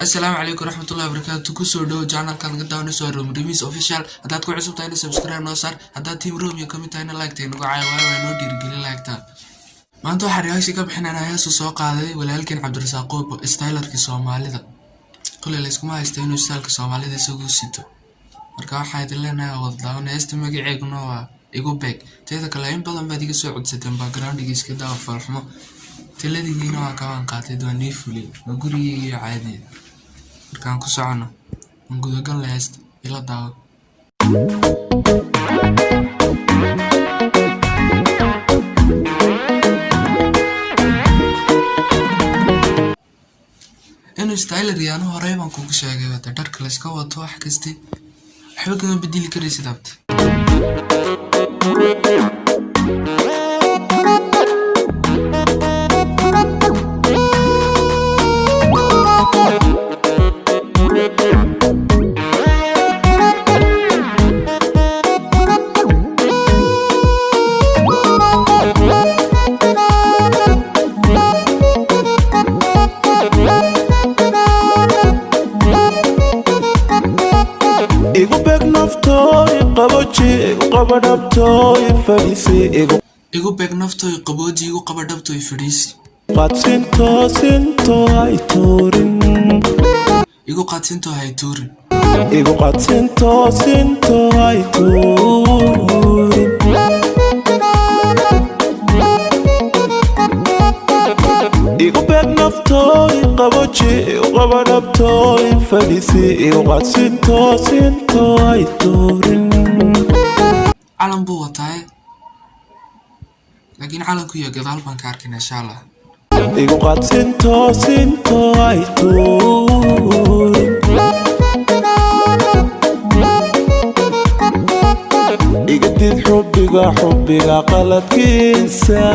السلام عليكم ورحمة الله وبركاته. كسر دو channel كان قد داون سوى روم ريميس official. هدات كو عصب تاينا سبسكرايب نوصار. هدات تيم روم يكمل تاينا لايك تاينا وعاي نو ديرجلي لايك تا. ما أنتو حرياشي كم حنا نهاية سوق هذا ولا هلكن عبد الرزاق ستايلر كسومالي ذا. كل اللي اسمه يستوي ستايل كسومالي ذا سوق سيتو. مركا حيد لنا وضع ونستمع عيقنا إيجو باك. تيجي كلاين بدل ما تيجي سوى عد ستين باكراوند يجي كده وفرحمه. تلذي جينا كمان قاتد ونيفولي نقولي عادي. markaan ku socono aan gudagal la haysto ila daawo inuu styler yaanu horey baan kugu sheegay wada dharka la iska wato wax kasta waxba kama bedeli karaysid abta igu beeg naftooy qabooji igu qaba dhabtooy fadhiisi igu qaadsinto hay tuurin igu beeg naftooy qabooji igu qaba dhabtooy fadhiisi igu qaadsinto hay tuurin علم بو وطاي لكن علم كويا قدال بانكاركين إن شاء الله إيقو قاد سنتو هاي تورين إيقديد حبيقا قلت كيسا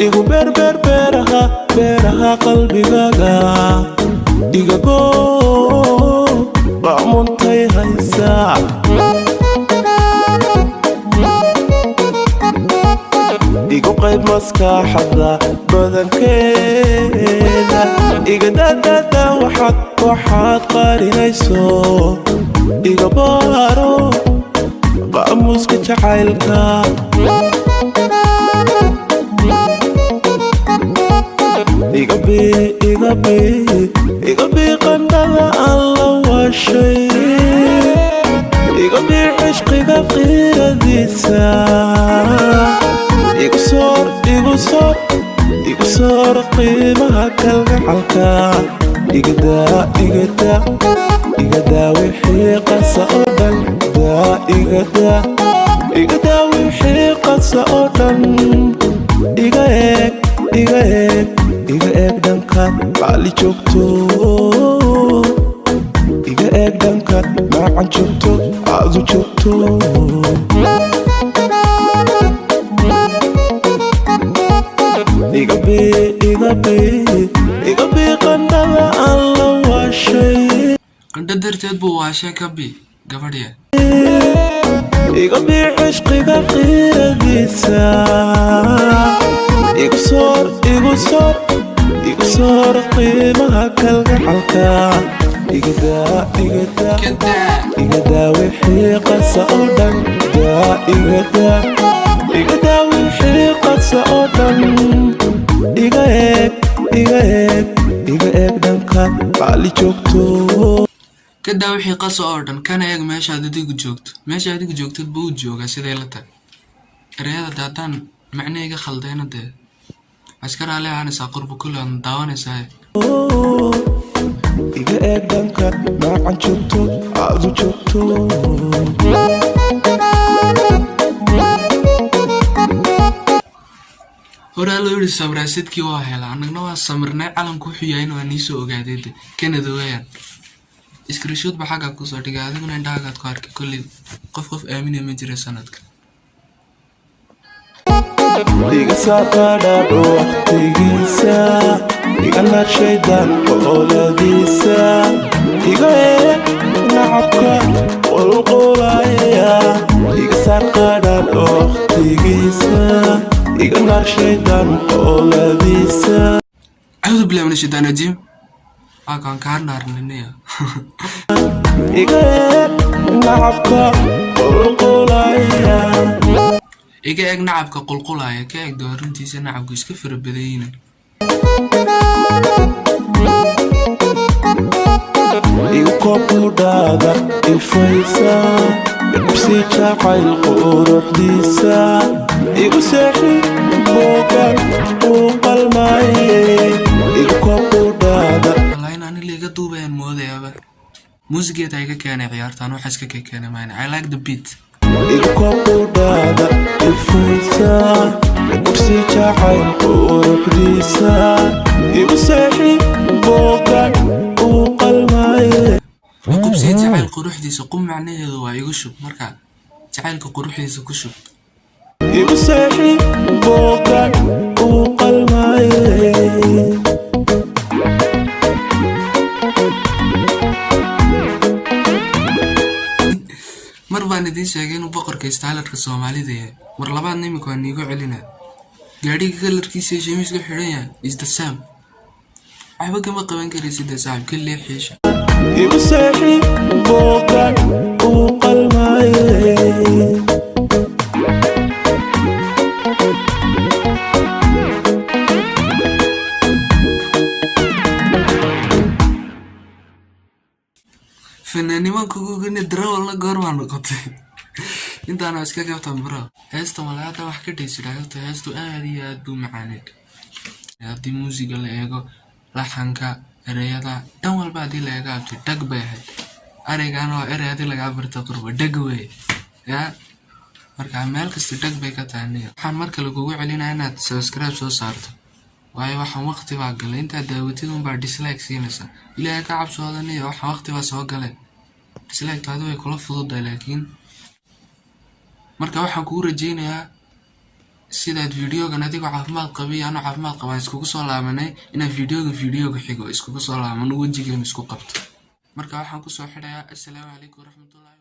إيقو بيرها قلبيقا إيقو قامونتي هايسا igu qayb maskaxda badankeeda iga dadada waxaad qarinayso iga baaro qaamuuska jacaylka iga bii qandhada aan la washay iga bii cishqiga qiiradiisa igu soor qiimaha kalgacalka igadaa wixii qasa oo dhan igadaa wixii qasa oo dhan iga eeg dhankan qaali joogto iga eeg dhankan maacan joogto aadu joogto iga bii qandhada aan la washay qandha darteed buu waashay ka bii gabadhiya iga bii cishqiga qiiradiisa igu soor qiimaha kalgacalka igadaa wixii qasa oo dhan igadaa wixii qasa oo dhan iga eeg dhankan qaali joogto kadaa wixii qasa oo dhan kana eeg meeshaad adigu joogtid buu joogaa siday la tahay ereyada daadaan macnayga khaldayna dee askar ale aanaysaa qurba kulli aan daawanaysaa iga eeg dhankan maacan joogto aadu joogto horaa loo yidhi samraasidkii waa hela annagna waa samirnay calanku wuxuu yahay waa nii soo ogaaday kanada weeyaan iskrishood ba xagga kusoo dhigay adiguna indhahagaad ku arkay kolley qof aaminaya ma jira sanadka iga saaqadhaadho waqtigiisa iga nadshaydaan qoladiisa iga eeg nacabka qulqulaya iga saaqadhaadho waqtigiisa iga nadshaydaan qoladiisa أعوذ بالله من الشيطان الرجيم akan kaa naarninaya iga eeg nacabka qulqulaya ka eeg doorintiisa nacabku iska fara badayna iqobudhaada ifaysa ibsi jacayl quruxdiisa igu seexi boogan uu qalmaaye iqobudhaada wallahi inaan iliga duubayaan moodayaaba muusigeeda iga keenay ciyaartaan waxa iska keenay maan I like the beat iqobudhaada ifaysa ibsi jacayl quruxdiisa igu seexi boogan uu qalmaaye qubsi jacayl quruxdiisa qum macnaheedu waa igu shub marka jacaylka quruxdiisa ku shub igu seexi boogan uu qalmaaye mar baan idiin sheegay inuu boqorka istaalarka Soomaalida yahay mar labaad nimika waan iigu celinaa gaadhiga kalarkiisa iyo shamiiska xidhan yahay is the same waxba kama qaban karaysid saaxiib ka leexiisha igu seexi boogan uu qalmaaye fanaaniman kugu gani darawal la goor baan noqotay intaana iska qabtan bro heesta malaada wax ka dhaysidaayo heestu aad iyo aad buu macaaneed haddii muusiga la eego laxanka ereyada dhan walba haddii la eego abti dhag bay ahayd ereygan waa erey haddii lagaa barto qurba dhag wey yaa marka meel kasta dhag bay ka tahay waxaan marka lagugu celinaya inaad subscribe soo saarto waayo waxaan waqti baa galay intaad daawatid unbaa dislike siinaysa ilaahay ka cabsoodaniyo waxaan waqti baa soo galay dislike taadu way kula fududahay laakiin marka waxaan kugu rajaynayaa sidaad videogan adigoo caafimaad qabay anoo caafimaad qabaa iskugu soo laabanay inaad videoga xigo iskugu soo laabano wajigeena isku qabto marka waxaan ku soo xidhayaa assalaamu calaykum waraxmatullaahi